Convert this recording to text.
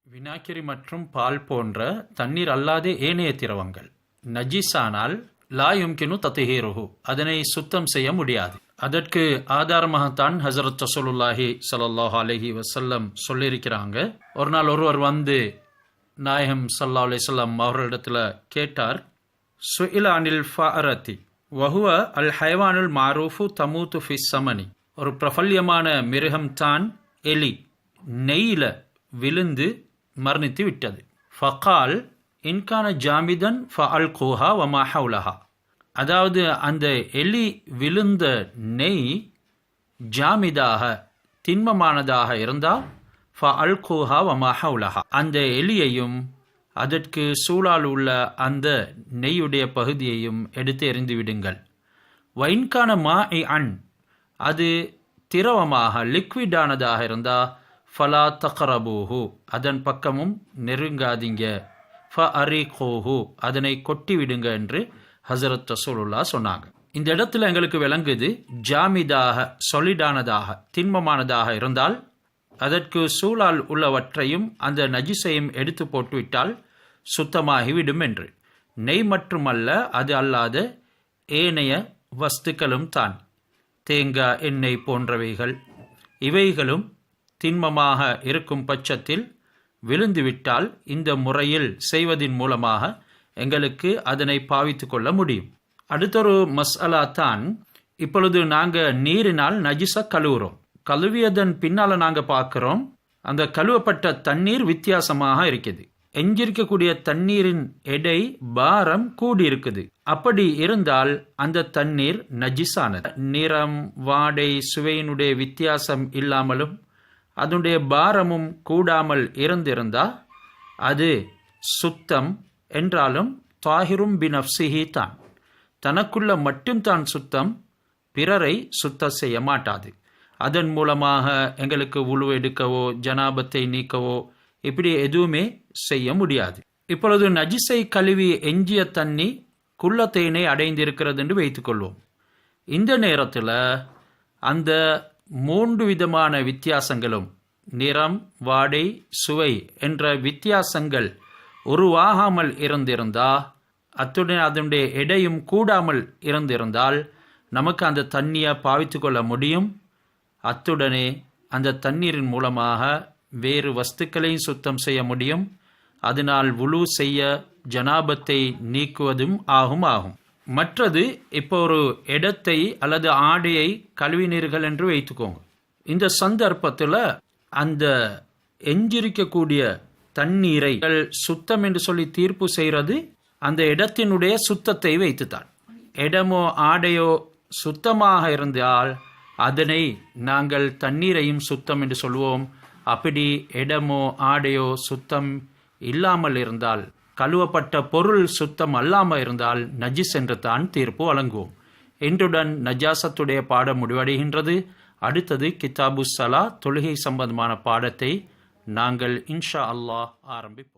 வினாக்கிரி மற்றும் பால் போன்ற தண்ணீர் அல்லாத ஏனைய திரவங்கள் நஜீஸானால் லா யும்கினு தத்ஹீருஹு, அதனை சுத்தம் செய்ய முடியாது. அதற்கு ஆதாரமாகத்தான் ஹஸரத் ரசூலுல்லாஹி ஸல்லல்லாஹு அலைஹி வஸல்லம் சொல்லியிருக்கிறாங்க. ஒரு நாள் ஒருவர் வந்து நாயகம் ஸல்லல்லாஹு அலைஹி வஸல்லம் அவர்களிடத்துல கேட்டார், சுஇல அனில் ஃபஅரதி வஹுவ அல் ஹைவானுல் மாரூஃபு தமூத்து ஃபிஸ் ஸமனி. ஒரு பிரபல்யமான மிருகம்தான் எலி, நெய்யில விழுந்து மரணித்து விட்டது. ஃபகால் இன்கான ஜாமிதன் ஃபஅல் கூஹா வமா ஹவுலஹா. அதாவது அந்த எலி விழுந்த நெய் ஜாமிதாக திண்மமானதாக இருந்தால் ஃபஅல் கூஹா வமா ஹவுலஹா, அந்த எலியையும் அதற்கு சூழால் உள்ள அந்த நெய்யுடைய பகுதியையும் எடுத்து எறிந்து விடுங்கள். வைன்கான மா அன், அது திரவமாக லிக்விடானதாக இருந்தால் ஃபலா தக்ரபூஹு, அதன் பக்கமும் நெருங்காதீங்க. ஃபஅரிகூஹு, அதனை கொட்டி விடுங்க என்று ஹஸரத் ரசூலுல்லாஹ் சொன்னாங்க. இந்த இடத்துல எங்களுக்கு விளங்குது, ஜாமிதாக சொலிடானதாக திண்மமானதாக இருந்தால் அதற்கு சூழால் உள்ளவற்றையும் அந்த நஜிஸையும் எடுத்து போட்டுவிட்டால் சுத்தமாகிவிடும் என்று. நெய் மட்டுமல்ல, அது அல்லாத ஏனைய வஸ்துக்களும் தான், தேங்காய் எண்ணெய் போன்றவைகள், இவைகளும் திண்மமாக இருக்கும் பட்சத்தில் விழுந்துவிட்டால் இந்த முறையில் செய்வதின் மூலமாக எங்களுக்கு அதனை பாவித்து கொள்ள முடியும். அடுத்தொரு மஸ்அலா தான், இப்பொழுது நாங்கள் நீரினால் நஜிஸை கழுவுறோம். கழுவியதன் பின்னால் நாங்கள் பார்க்குறோம் அந்த கழுவப்பட்ட தண்ணீர் வித்தியாசமாக இருக்குது. எஞ்சிருக்கக்கூடிய தண்ணீரின் எடை பாரம் கூடி இருக்குது. அப்படி இருந்தால் அந்த தண்ணீர் நஜிஸானது. நிறம், வாடை, சுவையினுடைய வித்தியாசம் இல்லாமலும் அதனுடைய பாரமும் கூடாமல் இருந்திருந்தால் அது சுத்தம் என்றாலும் தாஹிரும் பினஃப்சிஹி தான், தனக்குள்ள மட்டும்தான் சுத்தம், பிறரை சுத்தம் செய்ய மாட்டாது. அதன் மூலமாக எங்களுக்கு உழு எடுக்கவோ ஜனாபத்தை நீக்கவோ இப்படி எதுவுமே செய்ய முடியாது. இப்பொழுது நஜிஸை கழுவி எஞ்சிய தண்ணி குள்ளத்தேனை அடைந்திருக்கிறது என்று வைத்துக்கொள்வோம். இந்த நேரத்தில் அந்த 3 விதமான வித்தியாசங்களும், நிறம், வாடை, சுவை என்ற வித்தியாசங்கள் உருவாகாமல் இருந்திருந்தால், அத்துடன் அதனுடைய எடையும் கூடாமல் இருந்திருந்தால் நமக்கு அந்த தண்ணியை பாவித்து கொள்ள முடியும். அத்துடனே அந்த தண்ணீரின் மூலமாக வேறு வஸ்துக்களையும் சுத்தம் செய்ய முடியும். அதனால் வுலு செய்ய ஜனாபத்தை நீக்குவதும் ஆகும். மற்றது, இப்போ ஒரு இடத்தை அல்லது ஆடையை கழுவினீர்கள் என்று வைத்துக்கோங்க. இந்த சந்தர்ப்பத்தில் அந்த எஞ்சிருக்கக்கூடிய தண்ணீரை சுத்தம் என்று சொல்லி தீர்ப்பு செய்கிறது அந்த இடத்தினுடைய சுத்தத்தை வைத்துத்தான். இடமோ ஆடையோ சுத்தமாக இருந்தால் அதனை நாங்கள் தண்ணீரையும் சுத்தம் என்று சொல்வோம். அப்படி இடமோ ஆடையோ சுத்தம் இல்லாமல் இருந்தால், கழுவப்பட்ட பொருள் சுத்தம் அல்லாமல் இருந்தால் நஜிஸ் என்று தான் தீர்ப்பு வழங்குவோம். இன்றுடன் நஜாசத்துடைய பாடம் முடிவடைகின்றது. அடுத்தது கிதாபு ஸலா, தொழுகை சம்பந்தமான பாடத்தை நாங்கள் இன்ஷா அல்லாஹ் ஆரம்பிப்போம்.